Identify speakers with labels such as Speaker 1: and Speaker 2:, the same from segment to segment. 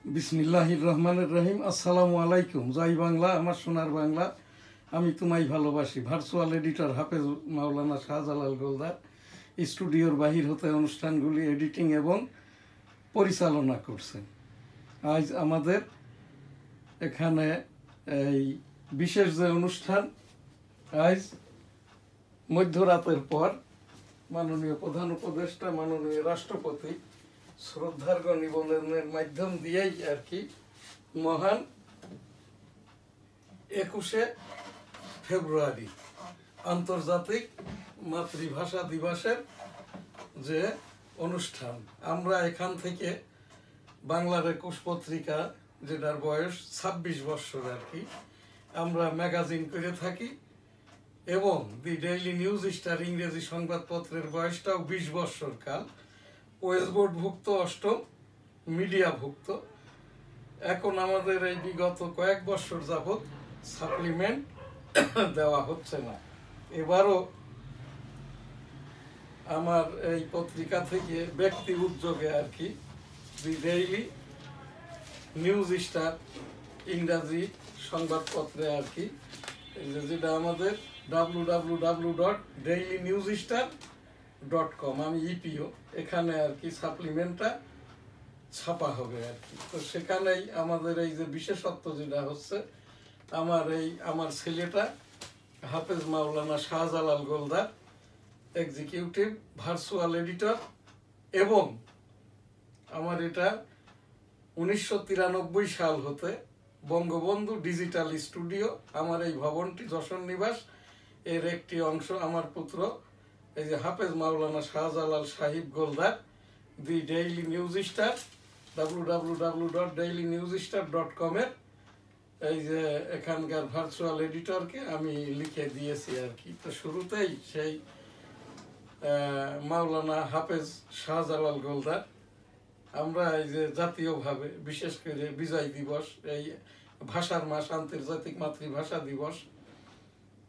Speaker 1: বিসমিল্লাহির রহমানির রহিম। আসসালামু আলাইকুম। জয় বাংলা, আমার সোনার বাংলা, আমি তোমায় ভালোবাসি। ভার্চুয়াল এডিটর হাফেজ মাওলানা শাহজালাল গোলদার স্টুডিওর বাহির হতে অনুষ্ঠানগুলি এডিটিং এবং পরিচালনা করছেন। আজ আমাদের এখানে এই বিশেষ যে অনুষ্ঠান, আজ মধ্যরাতের পর মাননীয় প্রধান উপদেষ্টা, মাননীয় রাষ্ট্রপতি শ্রদ্ধার্ঘ্য নিবেদনের মাধ্যম দিয়েই আর কি মহান 21শে ফেব্রুয়ারি আন্তর্জাতিক মাতৃভাষা দিবসের যে অনুষ্ঠান, আমরা এখান থেকে বাংলার 21 পত্রিকা, যেটার বয়স 26 বছর আর কি, আমরা ম্যাগাজিন করে থাকি এবং দি ডেইলি নিউজ স্টার ইংরেজি সংবাদপত্রের বয়সটাও 20 বছর কাল, ওয়েস্টবোর্ডভুক্ত, অষ্টম মিডিয়াভুক্ত। এখন আমাদের এই বিগত কয়েক বছর যাবৎ সাপ্লিমেন্ট দেওয়া হচ্ছে না। এবারও আমার এই পত্রিকা থেকে ব্যক্তি উদ্যোগে আর কি দি ডেইলি নিউজ স্টার ইংরাজি সংবাদপত্রে আর কি, যেটা আমাদের www.dailynewsstar.com, আমি ইপিও, এখানে আর কি সাপ্লিমেন্টটা ছাপা হবে আর কি। তো সেখানেই আমাদের এই যে বিশেষত্ব যেটা হচ্ছে, আমার ছেলেটা Hafez Maulana Shahjalal Goldar executive virtual editor, এবং আমার এটা 1993 সাল হতে বঙ্গবন্ধু ডিজিটাল স্টুডিও, আমার এই ভবনটি যশোর নিবাস এর একটি অংশ, আমার পুত্র এই যে হাফেজ মাওলানা শাহজালাল সাহিব গোলদার দি ডেইলি নিউজ স্টার www.dailynewsstar.com এর এই যে এখানকার ভার্চুয়াল এডিটরকে আমি লিখে দিয়েছি আর কি। তো শুরুতেই সেই মাওলানা হাফেজ শাহজালাল গোলদার, আমরা এই যে জাতীয়ভাবে বিশেষ করে বিজয় দিবস, এই ভাষার মাস, আন্তর্জাতিক মাতৃভাষা দিবস,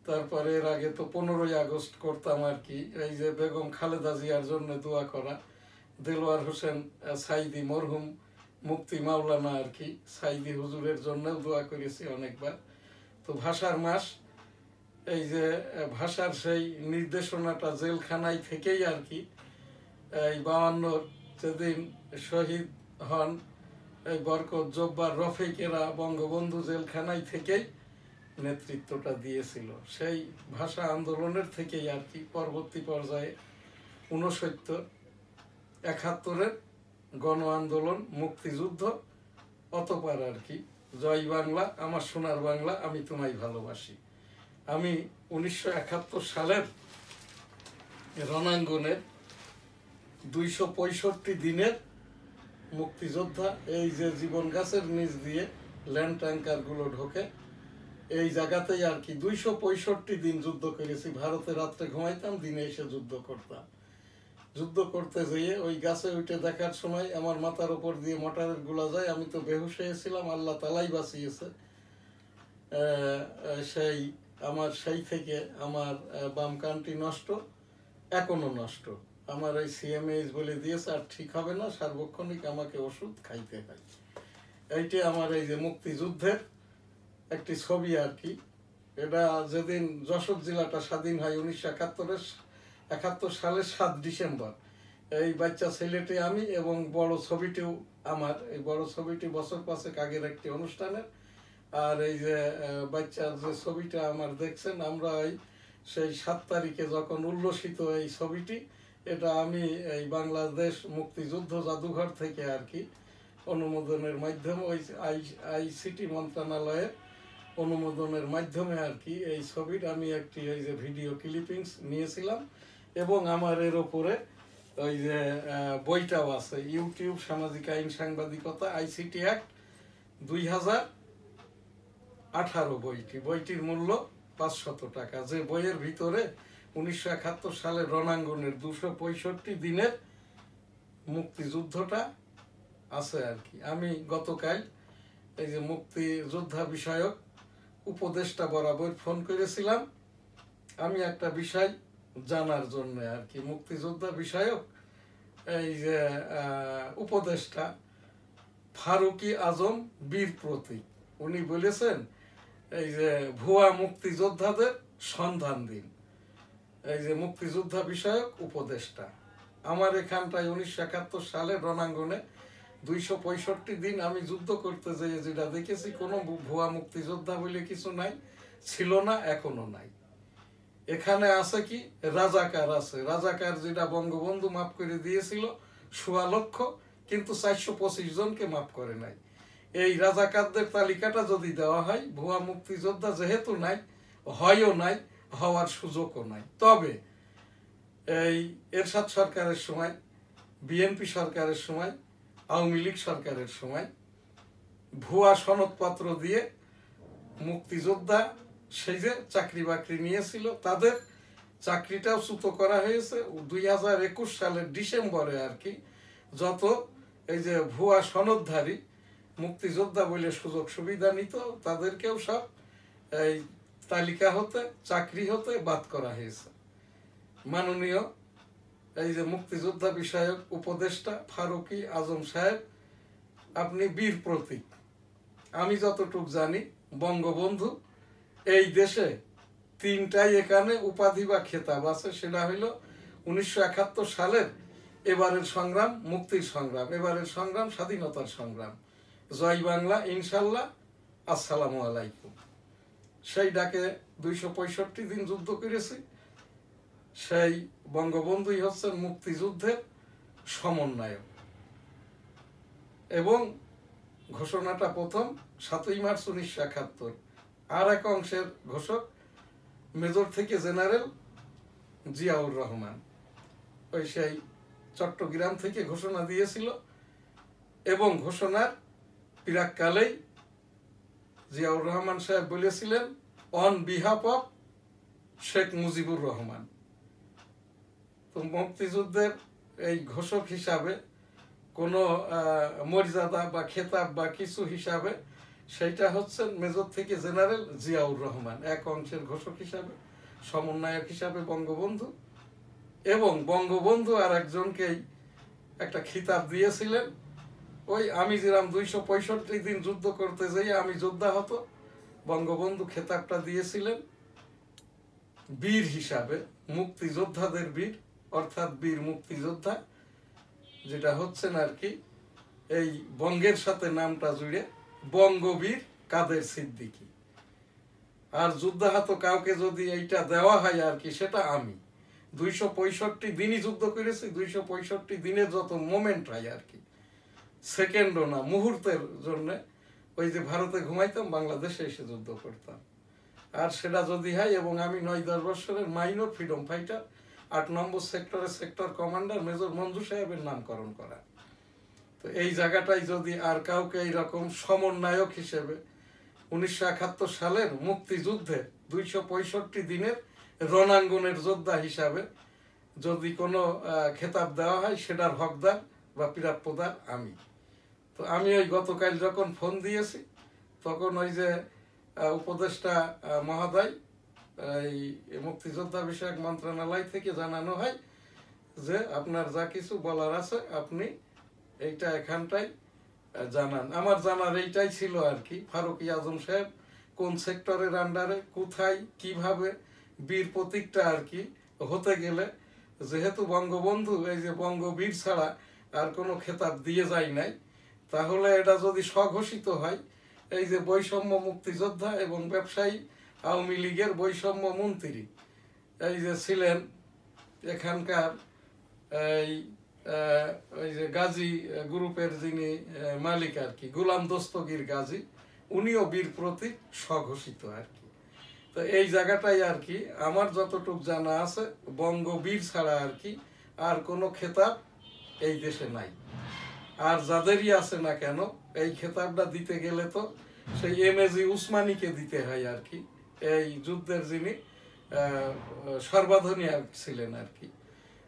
Speaker 1: তারপরে এর আগে তো 15ই আগস্ট করতাম আর কি, এই যে বেগম খালেদা জিয়ার জন্য দোয়া করা, দেলোয়ার হোসেন সাইদি মরহুম মুফতি মাওলানা আর কি সাইদি হুজুরের জন্যও দোয়া করেছি অনেকবার। তো ভাষার মাস, এই যে ভাষার সেই নির্দেশনাটা জেলখানায় থেকেই আর কি, এই 52 যেদিন শহীদ হন এই বরকত জব্বার রফিকেরা, বঙ্গবন্ধু জেলখানায় থেকেই নেতৃত্বটা দিয়েছিল। সেই ভাষা আন্দোলনের থেকেই আর কি পরবর্তী পর্যায়ে 69, 71-এর গণ আন্দোলন, মুক্তিযুদ্ধ, অতঃপর আর কি জয় বাংলা, আমার সোনার বাংলা, আমি তোমায় ভালোবাসি। আমি 1971 সালের রণাঙ্গনের 265 দিনের মুক্তিযোদ্ধা, এই যে জীবন গাছের নিচ দিয়ে ল্যান্ড ট্যাঙ্কারগুলো ঢোকে, এই জায়গাতেই আর কি 265 দিন যুদ্ধ করেছি। ভারতে রাত্রে ঘুমাইতাম, দিনে এসে যুদ্ধ করতাম। যুদ্ধ করতে যেয়ে ওই গাছে উঠে দেখার সময় আমার মাথার উপর দিয়ে মোটরের গুলা যায়, আমি তো বেহুশ হয়েছিলাম, আল্লাহ তালাই বাঁচিয়েছে। সেই থেকে আমার বাম কানটি নষ্ট, এখনো নষ্ট। আমার এই সিএমএইচ বলে দিয়েছে, আর ঠিক হবে না, সার্বক্ষণিক আমাকে ওষুধ খাইতে হয়। এইটি আমার এই যে মুক্তিযুদ্ধের একটি ছবি আর কি। এটা যেদিন যশোর জেলাটা স্বাধীন হয় 1971 সালের 7 ডিসেম্বর, এই বাচ্চা ছেলেটি আমি, এবং বড় ছবিটিও আমার। এই বড় ছবিটি বছর 5 আগের একটি অনুষ্ঠানের, আর এই যে বাচ্চার যে ছবিটা আমার দেখছেন, আমরা সেই 7 তারিখে যখন উল্লসিত এই ছবিটি, এটা আমি এই বাংলাদেশ মুক্তিযুদ্ধ জাদুঘর থেকে আর কি অনুমোদনের মাধ্যমে, ওই আইসিটি মন্ত্রণালয়ের অনুমোদনের মাধ্যমে আর কি এই ছবির আমি একটি এই যে ভিডিও ক্লিপিংস নিয়েছিলাম, এবং আমার এর ওপরে ওই যে বইটাও আছে, ইউটিউব সামাজিক আইন সাংবাদিকতা আইসিটি অ্যাক্ট 2018 বইটির মূল্য 500 টাকা। যে বইয়ের ভিতরে 1971 সালের রণাঙ্গনের 265 দিনের মুক্তিযুদ্ধটা আছে আর কি। আমি গতকাল এই যে মুক্তিযোদ্ধা বিষয়ক উপদেষ্টা বরাবর ফোন করেছিলাম, আমি একটা বিষয় জানার জন্য আর কি। মুক্তিযোদ্ধা বিষয়ক এই যে উপদেষ্টা ফারুকী আজম বীর প্রতীক। উনি বলেছেন এই যে ভুয়া মুক্তিযোদ্ধাদের সন্ধান দিন, এই যে মুক্তিযোদ্ধা বিষয়ক উপদেষ্টা। আমার এখানটায় 1971 সালে রণাঙ্গনে 265 দিন আমি যুদ্ধ করতে যেয়ে যেটা দেখেছি, কোনো ভুয়া মুক্তিযোদ্ধা বলে কিছু নাই, ছিল না, এখনো নাই। এখানে আছে কি রাজাকার আছে, রাজাকার যেটা বঙ্গবন্ধু মাফ করে দিয়েছিল 1.25 লক্ষ, কিন্তু 425 জনকে মাফ করে নাই। এই রাজাকারদের তালিকাটা যদি দেওয়া হয়, ভুয়া মুক্তিযোদ্ধা যেহেতু নাই, হয়ও নাই, হওয়ার সুযোগও নাই। তবে এই এরশাদ সরকারের সময়, বিএনপি সরকারের সময়, আওয়ামী লীগ সরকারের সময় ভুয়া সনদপত্র দিয়ে মুক্তিযোদ্ধা সেই যে চাকরি বাকরি নিয়েছিল, তাদের চাকরিটাও চ্যুত করা হয়েছে। 2021 সালের ডিসেম্বরে আর কি যত এই যে ভুয়া সনদধারী মুক্তিযোদ্ধা বলে সুযোগ সুবিধা নিত, তাদেরকেও সব এই তালিকা হতে, চাকরি হতে বাদ করা হয়েছে। মাননীয় এই যে মুক্তিযোদ্ধা বিষয়ক উপদেষ্টা ফারুকী আজম সাহেব, আপনি বীর প্রতীক। আমি যতটুক জানি বঙ্গবন্ধু এই দেশে 3টাই এখানে উপাধি বা খেতাব আছে, সেটা হইল 1971 সালের এবারের সংগ্রাম মুক্তির সংগ্রাম, এবারের সংগ্রাম স্বাধীনতার সংগ্রাম, জয় বাংলা, ইনশাল্লাহ, আসসালামু আলাইকুম। সেই ডাকে 265 দিন যুদ্ধ করেছি। সেই বঙ্গবন্ধুই হচ্ছেন মুক্তিযুদ্ধের সমন্বয়ক। এবং ঘোষণাটা প্রথম 7ই মার্চ 1971, আর এক অংশের ঘোষক মেজর থেকে জেনারেল জিয়াউর রহমান, ওই সেই চট্টগ্রাম থেকে ঘোষণা দিয়েছিল। এবং ঘোষণার প্রাককালেই জিয়াউর রহমান সাহেব বলেছিলেন on behalf of Sheikh Mujibur Rahman. তো মুক্তিযুদ্ধের এই ঘোষক হিসাবে কোনো মর্যাদা বা খেতাব বা কিছু হিসাবে সেইটা হচ্ছেন মেজর থেকে জেনারেল জিয়াউর রহমান, এক অংশের ঘোষক হিসাবে, সমন্বয়ক হিসাবে বঙ্গবন্ধু। এবং বঙ্গবন্ধু আর একজনকেই একটা খিতাব দিয়েছিলেন, ওই আমি যেরাম 265 দিন যুদ্ধ করতে যাই আমি যোদ্ধা হতো, বঙ্গবন্ধু খেতাবটা দিয়েছিলেন বীর হিসাবে, মুক্তিযোদ্ধাদের বীর, অর্থাৎ বীর মুক্তিযোদ্ধা, যেটা হচ্ছেন আর কি এই বঙ্গের সাথে নামটা জুড়ে বঙ্গবীর কাদের সিদ্দিকী। আর যুদ্ধাহত কাউকে যদি এইটা দেওয়া হয় আর কি, সেটা আমি 265 দিনই যুদ্ধ করেছি। 265 দিনের যত মোমেন্ট হয় আর কি, সেকেন্ডও না, মুহূর্তের জন্য ওই যে ভারতে ঘুমাইতাম, বাংলাদেশে এসে যুদ্ধ করতাম। আর সেটা যদি হয়, এবং আমি 9-10 বছরের মাইনর ফ্রিডম ফাইটার, 8 নম্বর সেক্টরের সেক্টর কমান্ডার মেজর মঞ্জু সাহেবের নামকরণ করা। তো এই জায়গাটাই যদি আর কাউকে এইরকম সমন্বয়ক হিসেবে 1971 সালের মুক্তিযুদ্ধে 265 দিনের রণাঙ্গনের যোদ্ধা হিসাবে যদি কোনো খেতাব দেওয়া হয়, সেটার হকদার বা প্রাপ্যদার আমি। তো আমি ওই গতকাল যখন ফোন দিয়েছি, তখন ওই যে উপদেষ্টা মহোদয়, এই মুক্তিযোদ্ধা বিষয়ক মন্ত্রণালয় থেকে জানানো হয় যে আপনার যা কিছু বলার আছে আপনি এইটা এখানটাই জানান। আমার জানার এইটাই ছিল আর কি, ফারুকী আজম সাহেব কোন সেক্টরের আন্ডারে, কোথায়, কিভাবে বীর প্রতীকটা আর কি হতে গেলে, যেহেতু বঙ্গবন্ধু এই যে বঙ্গবীর ছাড়া আর কোনো খেতাব দিয়ে যায় নাই, তাহলে এটা যদি স্বঘোষিত হয়, এই যে বৈষম্য মুক্তিযোদ্ধা এবং ব্যবসায়ী আওয়ামী লীগের বৈষম্য মন্ত্রী এই যে ছিলেন এখানকার, এই যে গাজী গ্রুপের যিনি মালিক আর কি, গোলাম দস্তগীর গাজী, উনিও বীর প্রতীক স্বঘোষিত আর কি। তো এই জায়গাটাই আর কি আমার যতটুক জানা আছে, বঙ্গবীর ছাড়া আর কি আর কোনো খেতাব এই দেশে নাই। আর যাদেরই আছে না কেন, এই খেতাবটা দিতে গেলে তো সেই এমএজি উসমানীকে দিতে হয় আর কি, এই যুদ্ধের যিনি সর্বাধনীয় ছিলেন আর কি।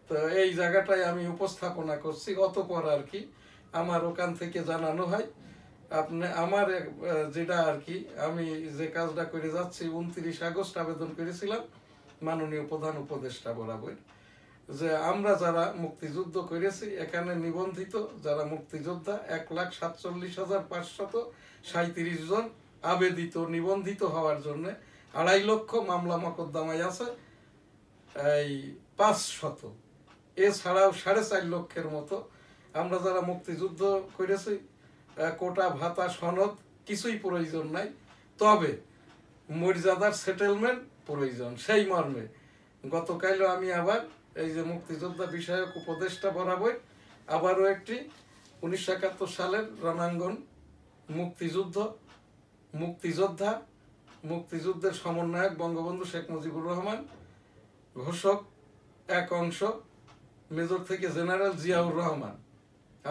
Speaker 1: তো এই জায়গাটাই আমি উপস্থাপনা করছি। অতঃপর আর কি আমার ওখান থেকে জানানো হয় আপনি আমার যেটা আর কি আমি যে কাজটা করে যাচ্ছি, 29 আগস্ট আবেদন করেছিলাম মাননীয় প্রধান উপদেষ্টা বরাবর যে আমরা যারা মুক্তিযুদ্ধ করেছি এখানে নিবন্ধিত যারা মুক্তিযোদ্ধা 1,47,537 জন আবেদিত নিবন্ধিত হওয়ার জন্য 2.5 লক্ষ মামলা মকদ্দমায় আছে এই 500। এছাড়াও 4.5 লক্ষের মতো আমরা যারা মুক্তিযুদ্ধ করেছি কোটা ভাতা সনদ কিছুই প্রয়োজন নাই, তবে মর্যাদার সেটেলমেন্ট প্রয়োজন। সেই মর্মে গতকালও আমি আবার এই যে মুক্তিযোদ্ধা বিষয়ক উপদেষ্টা বরাবর আবারও একটি 1971 সালের রণাঙ্গন মুক্তিযুদ্ধের সমন্বয়ক বঙ্গবন্ধু শেখ মুজিবুর রহমান, ঘোষক এক অংশ মেজর থেকে জেনারেল জিয়াউর রহমান,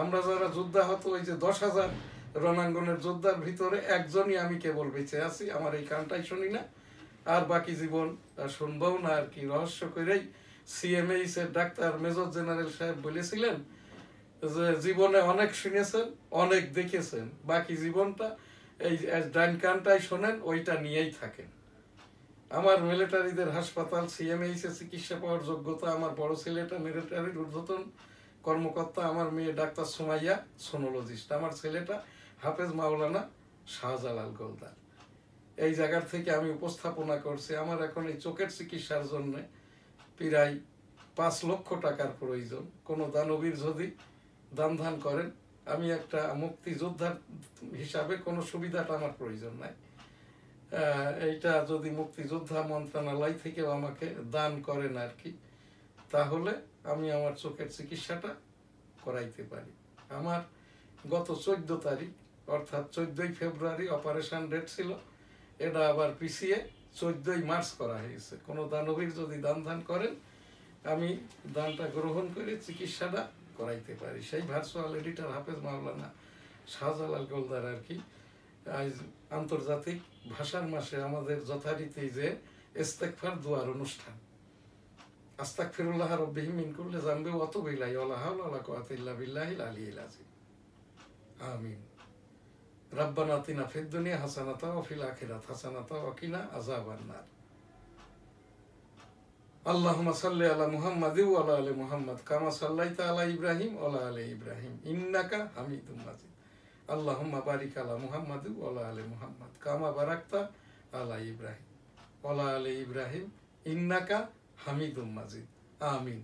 Speaker 1: আমরা যারা যোদ্ধাহত ওই যে 10,000 রণাঙ্গনের যোদ্ধার ভিতরে একজনই আমি কেবল বেঁচে আছি। আমার এই কানটাই শুনি না, আর বাকি জীবন শুনবও না আর কি। রহস্য করেই সিএমএইচ এর ডাক্তার মেজর জেনারেল সাহেব বলেছিলেন যে জীবনে অনেক শুনেছেন অনেক দেখেছেন, বাকি জীবনটা এই ডাইন কানটাই শোনেন, ওইটা নিয়েই থাকেন। আমার মিলিটারিদের হাসপাতাল সিএমএইচ এ চিকিৎসা পাওয়ার যোগ্যতা আমার বড় ছেলেটা মিলিটারির ঊর্ধ্বতন কর্মকর্তা, আমার মেয়ে ডাক্তার সুমাইয়া সোনোলজিস্ট, আমার ছেলেটা হাফেজ মাওলানা শাহজালাল গোলদার। এই জায়গার থেকে আমি উপস্থাপনা করছি আমার এখন এই চোখের চিকিৎসার জন্য প্রায় 5 লক্ষ টাকার প্রয়োজন। কোনো দানবীর যদি দান করেন, আমি একটা মুক্তিযোদ্ধার হিসাবে কোনো সুবিধাটা আমার প্রয়োজন নাই। এইটা যদি মুক্তিযোদ্ধা মন্ত্রণালয় থেকেও আমাকে দান করেন আর কি, তাহলে আমি আমার চোখের চিকিৎসাটা করাইতে পারি। আমার গত 14 তারিখ অর্থাৎ 14ই ফেব্রুয়ারি অপারেশন ডেট ছিল, এটা আবার পিছিয়ে 14ই মার্চ করা হয়েছে। কোনো দানবীর যদি দান করেন, আমি দানটা গ্রহণ করে চিকিৎসাটা করাইতে পারি। সেই ভার্চুয়াল এডিটর হাফেজ মাওলানা শাহজালাল গোলদার আর কি। আজ আন্তর্জাতিক ভাষার মাসে আমাদের যথারীতি যে ইস্তেগফার দোয়ার অনুষ্ঠান, আস্তাগফিরুল্লাহ রাব্বিহি মিন কুল্লি যামবি ওয়া আতুবু ইলাইহি ওয়া লা হাওলা ওয়া লা কুওয়াতা ইল্লা বিল্লাহিল আলিয়্যিল আযীম। আমিন। রাব্বানা আতিনা ফিদ দুনিয়া হাসানাতাও ওয়া ফিল আখিরাতি হাসানাতাও ওয়া কিনা আযাবান নার। আল্লাহুম্মা সাল্লি আলা মুহাম্মাদি ওয়া আলা আলি মুহাম্মাদ কামা সাল্লাইতা আলা ইব্রাহিম ওয়া আলা আলি ইব্রাহিম ইন্নাকা হামিদুম মাজিদ। আল্লাহুম্মা বারিক আলা মুহাম্মাদি ওয়া আলা আলি মুহাম্মাদ কামা বারাকতা আলা ইব্রাহিম ওয়া আলা আলি ইব্রাহিম ইন্নাকা হামিদুম মাজিদ। আমিন।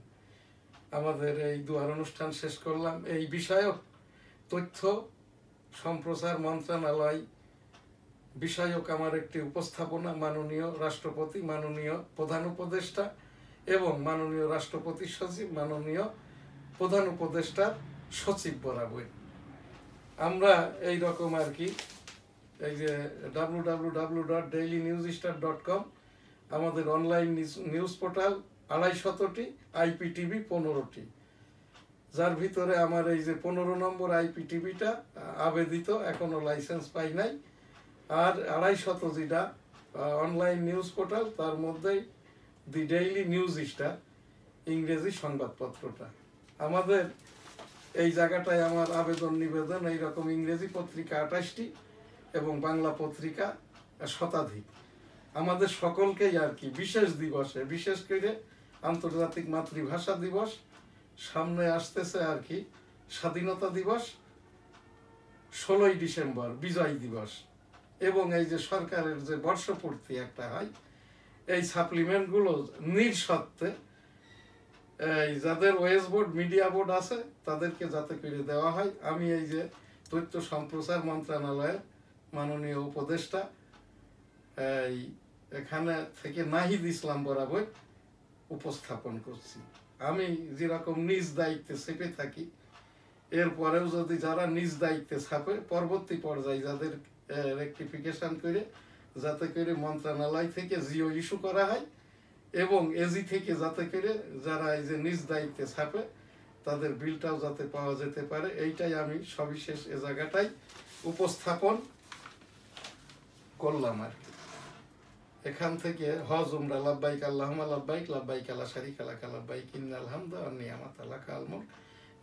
Speaker 1: আমাদের এই দুয়ার অনুষ্ঠান শেষ করলাম। এই বিষয়ক তথ্য সম্প্রচার মন্ত্রণালয় বিষয়ক আমার একটি উপস্থাপনা মাননীয় রাষ্ট্রপতি, মাননীয় প্রধান উপদেষ্টা এবং মাননীয় রাষ্ট্রপতি সচিব, মাননীয় প্রধান উপদেষ্টা সচিব বরাবর আমরা এই রকম আর কি এই যে www.dailynewsstar.com আমাদের অনলাইন নিউজ পোর্টাল 250টি, IPTV 15টি, যার ভিতরে আমার এই যে 15 নম্বর IPTVটা আবেদিত, এখনো লাইসেন্স পাই নাই। আর 250 যেটা অনলাইন নিউজ পোর্টাল, তার মধ্যেই দি ডেইলি নিউজ স্টার ইংরেজি সংবাদপত্রটা। আমাদের এই জায়গাটায় আমার আবেদন নিবেদন, এইরকম ইংরেজি পত্রিকা 28টি এবং বাংলা পত্রিকা শতাধিক। আমাদের সকলকেই আর কি বিশেষ দিবসে, বিশেষ করে আন্তর্জাতিক মাতৃভাষা দিবস সামনে আসতেছে আর কি, স্বাধীনতা দিবস 16ই ডিসেম্বর বিজয় দিবস, এবং এই যে সরকারের যে বর্ষপূর্তি একটা হয়, এই সাপ্লিমেন্টগুলো নিঃশর্তে এই যাদের ওয়েস বোর্ড মিডিয়া বোর্ড আছে তাদেরকে যাতে করে দেওয়া হয়। আমি এই যে তথ্য সম্প্রচার মন্ত্রণালয়ের মাননীয় উপদেষ্টা এই এখানে থেকে নাহিদ ইসলাম বরাবর উপস্থাপন করছি। আমি যেরকম নিজ দায়িত্বে চেপে থাকি, এরপরেও যদি যারা নিজ দায়িত্বে ছাপে, পরবর্তী পর্যায়ে যাদের রেকটিফিকেশন করে যাতে করে মন্ত্রণালয় থেকে জিও ইস্যু করা হয় এবং এজি থেকে যাতে করে যারা এই যে নিজ দায়িত্বে ছাপে তাদের বিলটাও যাতে পাওয়া যেতে পারে, এইটাই আমি সবিশেষ এ জায়গাটাই উপস্থাপন করলাম আর কি। এখান থেকে হজ উমরা লাব্বাইক আল্লাহুম্মা লাব্বাইক লাব্বাইক লা শারীকা লাক লাব্বাইক ইন্নাল হামদা ওয়ান নি'মাতা লাকা আল মুলক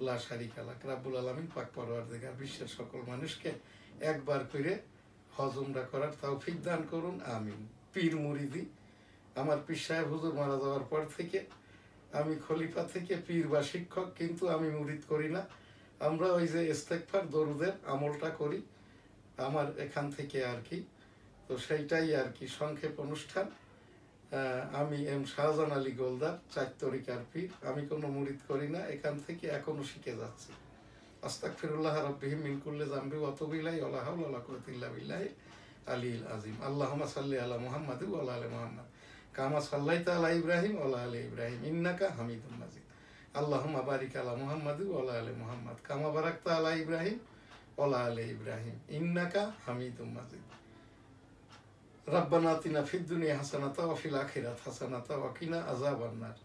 Speaker 1: লা শারীকা লাক। রব্বুল আলামিন পাক পরওয়ারদিগার বিশ্বের সকল মানুষকে একবার করে হজ উমরা করার তৌফিক দান করুন, আমিন। পীর মুরিদি আমার পীর সাহেব হুজুর মারা যাওয়ার পর থেকে আমি খলিফা থেকে পীর বা শিক্ষক, কিন্তু আমি মুরিদ করি না। আমরা ওই যে ইস্তেগফার দরুদের আমলটা করি আমার এখান থেকে আর কি। তো সেইটাই আর কি সংক্ষেপ অনুষ্ঠান। আমি এম শাহজাহান আলী গোলদার, 4 তরিকার পীর। আমি কোনো মুরিদ করি না, এখান থেকে এখনো শিখে যাচ্ছি। আস্তাগফিরুল্লাহ রাব্বিহি মিন কুল্লি যামবি ওয়া আতুবু ইলাইহি ওয়া লা হাওলা ওয়া লা কুওয়াতা ইল্লা বিল্লাহি আলিয়্যিল আযীম। আল্লাহুম্মা সাল্লি আলা মুহাম্মাদ ওয়া আলা আলি মুহাম্মাদ কামা সাল্লাইতা আলা ইব্রাহিম ওয়া আলা আলি ইব্রাহিম ইন্নাকা হামিদুম মাজিদ। আল্লাহুম্মা বারিক আলা মুহাম্মাদ ওয়া আলা আলি মুহাম্মাদ কামা বারাকতা আলা ইব্রাহিম ওয়া আলা আলি ইব্রাহিম ইন্নাকা হামিদুম মাজিদ। রাব্বানা আতিনা ফিদ দুনিয়া হাসানাতা ওয়া ফিল আখিরাতি হাসানাতা ওয়া কিনা আযাবান নার।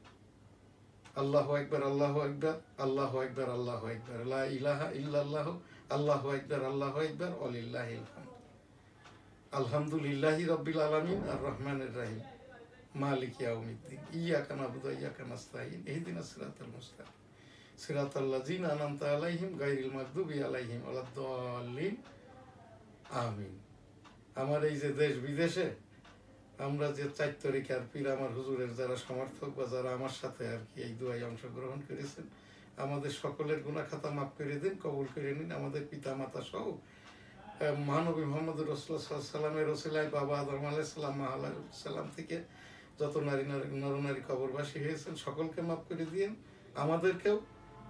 Speaker 1: আল্লাহু আকবার, আল্লাহু আকবার, আল্লাহু আকবার, আল্লাহু আকবার, লা ইলাহা ইল্লাল্লাহু, আল্লাহু আকবার, আল্লাহু আকবার, ওয়ালিল্লাহিল হামদ। আলহামদুলিল্লাহি রাব্বিল আলামিন আর রহমানির রহিম মালিক ইয়াউমিদ্দিন ইয়্যাকা না'বুদু ওয়া ইয়্যাকা নাস্তাঈন ইহদিনাস সিরাতাল মুস্তাকিম সিরাতাল লাযিনা আন'আমতা আলাইহিম গায়রিল মাগদুবি আলাইহিম ওয়ালাদ-দাল্লিন আমিন। আমার এই যে দেশ বিদেশে আমরা যে 4 তরিকার পীর, আমার হুজুরের যারা সমর্থক বা যারা আমার সাথে আর কি এই দুয়ায় অংশগ্রহণ করেছেন, আমাদের সকলের গুনাহ খাতা মাফ করে দিন, কবুল করে নিন। আমাদের পিতা মাতা সহ মহানবী মুহাম্মদ রাসূলুল্লাহ সাল্লাল্লাহু আলাইহি ওয়াসাল্লামের ওসিলায় বাবা আদম আলাইহিস সালাম থেকে যত নরনারী কবরবাসী হয়েছেন সকলকে মাফ করে দিন। আমাদেরকেও,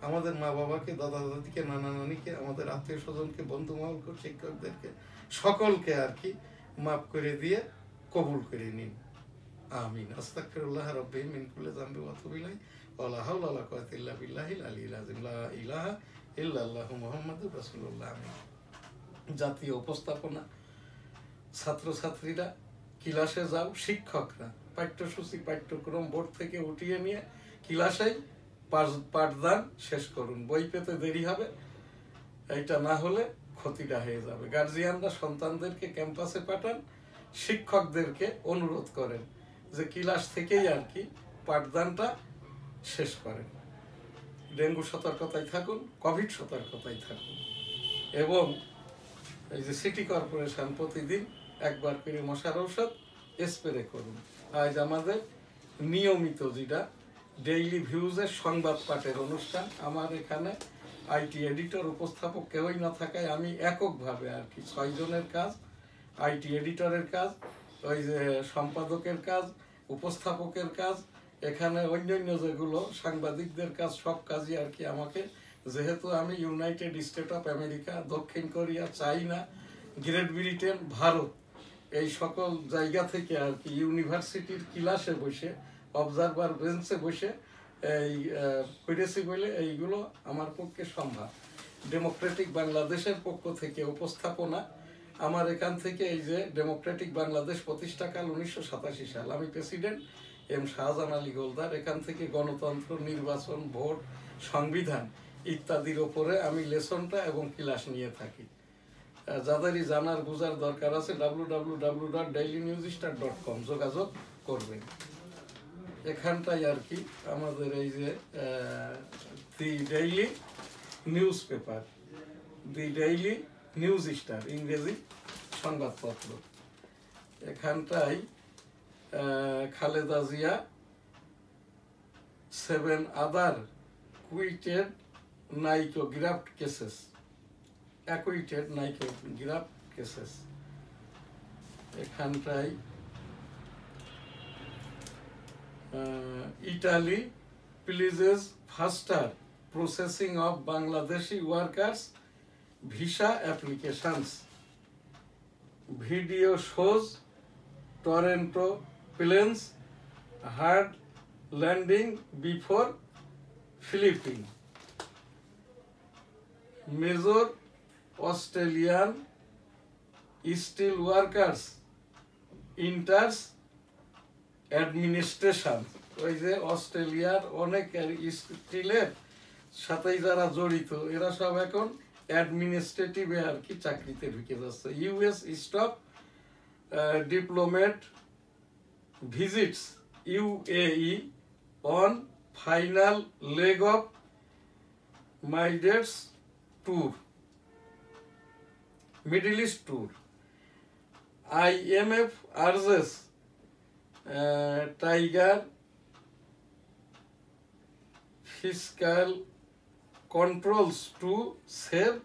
Speaker 1: আমাদের মা বাবাকে, দাদা দাদিকে, নানা নানিকে, আমাদের আত্মীয় স্বজনকে, বন্ধু মহলকে, শিক্ষকদেরকে, সকলকে আর কি মাফ করে দিয়ে কবুল করে নিন। আমিন। আস্তাগফিরুল্লাহ রাব্বি মিন কুল্লি যামবি ওয়া আতুবু ইলাইহি ওয়া লা হাওলা ওয়া লা কুওয়াতা ইল্লা বিল্লাহিল আলিয়্যিল আযীম। লা ইলাহা ইল্লাল্লাহু মুহাম্মাদুর রাসূলুল্লাহ। আমিন। জাতীয় উপস্থাপনা, ছাত্রছাত্রীরা ক্লাসে যাও, শিক্ষকরা পাঠ্যসূচি পাঠ্যক্রম বোর্ড থেকে উঠিয়ে নিয়ে ক্লাসেই পাঠদান শেষ করুন। বই পেতে দেরি হবে, এইটা না হলে ক্ষতিটা হয়ে যাবে। গার্জিয়ানরা সন্তানদেরকে ক্যাম্পাসে পাঠান, শিক্ষকদেরকে অনুরোধ করেন যে ক্লাস থেকেই আর কি পাঠদানটা শেষ করেন। ডেঙ্গু সতর্কতায় থাকুন, কোভিড সতর্কতায় থাকুন, এবং এই যে সিটি কর্পোরেশন প্রতিদিন একবার করে মশার ঔষধ স্প্রে করুন। আজ আমাদের নিয়মিত যেটা ডেইলি ভিউজের সংবাদ পাঠের অনুষ্ঠান, আমার এখানে আইটি এডিটর উপস্থাপক কেউই না থাকায় আমি এককভাবে আর কি 6 জনের কাজ, আইটি এডিটরের কাজ, ওই যে সম্পাদকের কাজ, উপস্থাপকের কাজ, এখানে অন্যান্য যেগুলো সাংবাদিকদের কাজ, সব কাজই আর কি আমাকে, যেহেতু আমি ইউনাইটেড স্টেট অফ আমেরিকা, দক্ষিণ কোরিয়া, চাইনা, গ্রেট ব্রিটেন, ভারত, এই সকল জায়গা থেকে আর কি ইউনিভার্সিটির ক্লাসে বসে, অবজারভার বেঞ্চে বসে এই করেছি বলে এইগুলো আমার পক্ষে সম্ভব। ডেমোক্রেটিক বাংলাদেশের পক্ষ থেকে উপস্থাপনা, আমার এখান থেকে এই যে ডেমোক্রেটিক বাংলাদেশ প্রতিষ্ঠাকাল 1987 সাল, আমি প্রেসিডেন্ট এম শাহজাহান আলী গোলদার। এখান থেকে গণতন্ত্র, নির্বাচন, ভোট, সংবিধান ইত্যাদির ওপরে আমি লেসনটা এবং ক্লাস নিয়ে থাকি। যাদেরই জানার বোঝার দরকার আছে www.dailynewsstar.com যোগাযোগ করবেন। এখানটাই আর কি আমাদের এই যে the daily news paper, the daily news star, ইংরেজি সংবাদপত্র। এখানটাই Khaleda Zia 7 other acquitted Niko graft cases, acquitted Niko graft cases. এখানটাই Italy pleases faster processing of Bangladeshi workers visa applications. Video shows Toronto planes hard landing before Philippines. Major Australian steel workers enters administration. ওই যে অস্ট্রেলিয়ার অনেক স্টিলের সাথেই যারা জড়িত, এরা সব এখন অ্যাডমিনিস্ট্রেটিভে আর কি চাকরিতে ঢুকে যাচ্ছে। US stop diplomat visits UAE on final leg of Mideast's tour, Middle East tour. IMF urges Tiger fiscal controls to save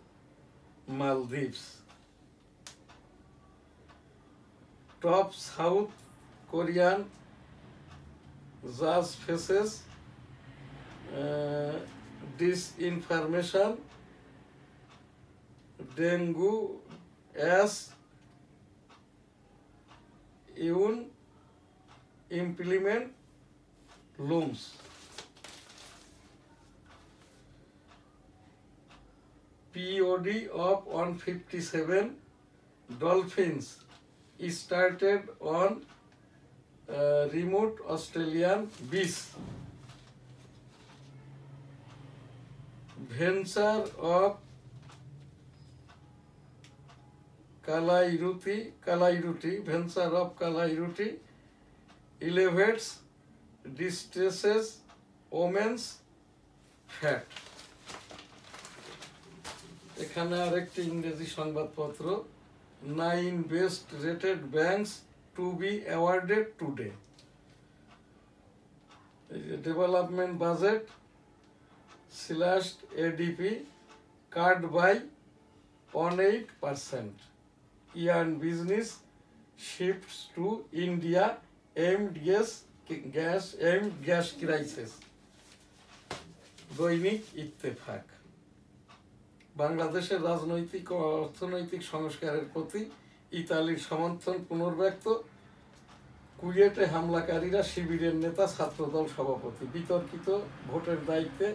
Speaker 1: Maldives. Top South Korean judge faces disinformation, dengue as Yoon implement looms. POD of 157 dolphins started on remote Australian beach. Venture of Kalairuti elevates distresses women's fat. এখানে আরেকটি ইংরেজি সংবাদপত্র 9 best rated banks to be awarded today. Development budget slashed ADP cut by 18%. Iran business shifts to India aimed gas crisis. দৈনিক ইত্তেফাক। বাংলাদেশের রাজনৈতিক ও অর্থনৈতিক সংস্কারের প্রতি ইতালির সমর্থন পুনর্ব্যক্ত। কুয়েটে হামলাকারীরা শিবিরের নেতা ছাত্রদল সভাপতি। বিতর্কিত ভোটের দায়িত্বে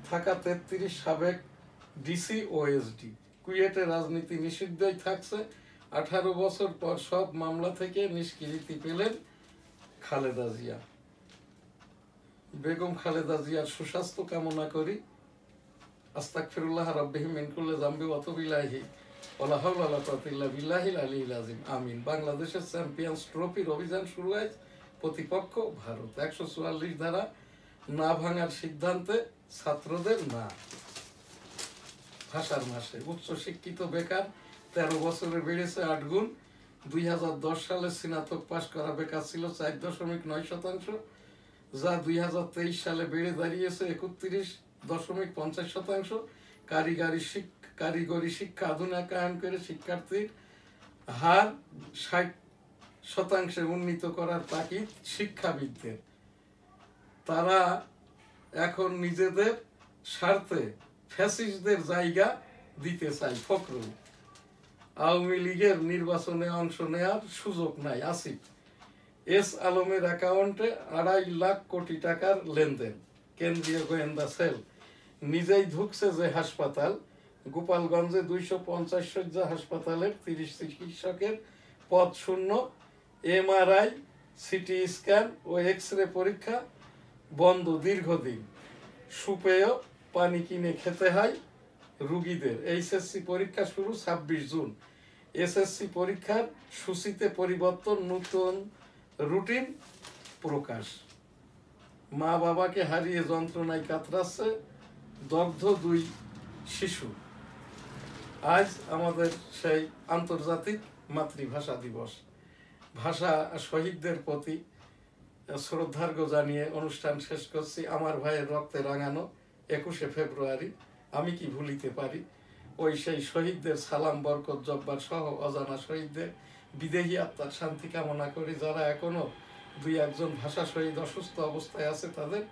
Speaker 1: থাকা 33 সাবেক ডিসি ও এসডি। কুয়েটে রাজনীতি নিষিদ্ধই থাকছে। 18 বছর পর সব মামলা থেকে নিষ্কৃতি পেলেন খালেদা জিয়া। বেগম খালেদা জিয়ার সুস্বাস্থ্য কামনা করি। আস্তাগফিরুল্লাহ রাব্বিহি মিন কুল্লি যামবি ওয়া আতুবু ইলাইহি ওয়া লা হাওলা ওয়া লা কুওয়াতা ইল্লা বিল্লাহিল আলিয়্যিল আযীম। আমিন। বাংলাদেশের চ্যাম্পিয়ন্স ট্রফির অভিযান শুরু হয়েছে। প্রতিপক্ষ ভারত। 144 ধারা না ভাঙার সিদ্ধান্তে ছাত্রদের না। ভাষার মাসে উচ্চশিক্ষিত বেকার 13 বছরে বেড়েছে 8 গুণ। 2010 সালে স্নাতক পাশ করা বেকার ছিল 4.9%, যা 2023 সালে বেড়ে দাঁড়িয়েছে 31.50%। কারিগরি শিক্ষা আধুনিকায়ন করে শিক্ষার্থীর হার 60% উন্নীত করার তাগিদ শিক্ষাবিদদের। তারা এখন নিজেদের স্বার্থে ফ্যাসিস্টদের জায়গা দিতে চায়। ফখরুল। আওয়ামী লীগের নির্বাচনে অংশ নেওয়ার সুযোগ নাই। আসিফ। এস আলমের অ্যাকাউন্টে 2.5 লাখ কোটি টাকার লেনদেন। কেন্দ্রীয় গোয়েন্দা সেল। নিজেই ঢুকছে যে হাসপাতাল। গোপালগঞ্জে 250 শয্যা হাসপাতালের 30 চিকিৎসকের পদ শূন্য। এমআরআই, সিটি স্ক্যান ও এক্স-রে পরীক্ষা বন্ধ দীর্ঘদিন। সুপেয় পানি কিনে খেতে হয় রুগীদের। এইচএসসি পরীক্ষা শুরু 26 জুন। এসএসসি পরীক্ষার সূচিতে পরিবর্তন, নতুন রুটিন প্রকাশ। মা বাবাকে হারিয়ে যন্ত্রণায় কাতরাচ্ছে দগ্ধ 2 শিশু। আজ আমাদের সেই আন্তর্জাতিক মাতৃভাষা দিবস। ভাষা শহীদদের প্রতি শ্রদ্ধার্ঘ জানিয়ে অনুষ্ঠান শেষ করছি। আমার ভাইয়ের রক্তে রাঙানো 21শে ফেব্রুয়ারি আমি কি ভুলিতে পারি। ওই সেই শহীদদের সালাম, বরকত, জব্বার সহ অজানা শহীদদের বিদেহী আত্মার শান্তি কামনা করি। যারা এখনো 2-1 ভাষা শহীদ অসুস্থ অবস্থায় আছে তাদের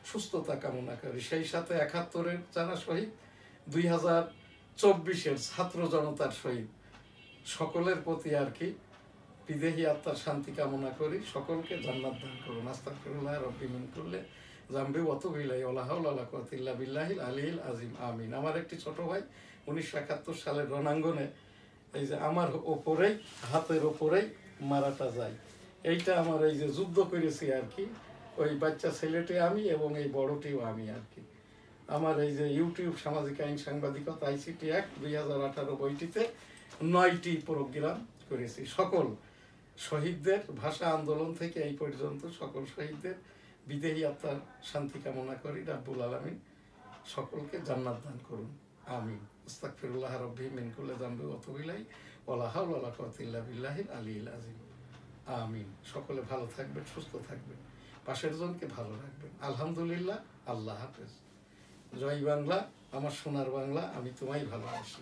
Speaker 1: সুস্থতা কামনা করি। সেই সাথে 71-এর যারা শহীদ, 2024-এর ছাত্র জনতার শহীদ, সকলের প্রতি আর কি বিদেহী আত্মার শান্তি কামনা করি। সকলকে জান্নাত দান করুন। আস্তাগফিরুল্লাহ রাব্বি মিন কুল্লি যামবি ওয়া আতুবু ইলাইহি ওয়া লা হাওলা ওয়া লা কুওয়াতা ইল্লা বিল্লাহিল আলিয়্যিল আযীম। আমিন। আমার একটি ছোট ভাই 1971 সালের রণাঙ্গনে এই যে আমার ওপরেই, হাতের ওপরেই মারাটা যায়। এইটা আমার এই যে যুদ্ধ করেছি আর কি, ওই বাচ্চা ছেলেটি আমি এবং এই বড়টিও আমি আর কি। আমার এই যে ইউটিউব সামাজিক আইন সাংবাদিকতা ICT Act 2018 বইটিতে 9টি প্রোগ্রাম করেছি। সকল শহীদদের ভাষা আন্দোলন থেকে এই পর্যন্ত সকল শহীদদের বিদেহী আত্মার শান্তি কামনা করি। রাব্বুল আলামিন সকলকে জান্নাত দান করুন। আমিন। আস্তাগফিরুল্লাহ রাব্বি মিন কুল্লি যামবি ওয়া আতুবু ইলাইহি ওয়া লা হাওলা ওয়া লা কুওয়াতা ইল্লা বিল্লাহিল আলিয়্যিল আযীম। আমিন। সকলে ভালো থাকবেন, সুস্থ থাকবেন, পাশের জনকে ভালো রাখবেন। আলহামদুলিল্লাহ। আল্লাহ হাফেজ। জয় বাংলা, আমার সোনার বাংলা, আমি তোমায় ভালোবাসি।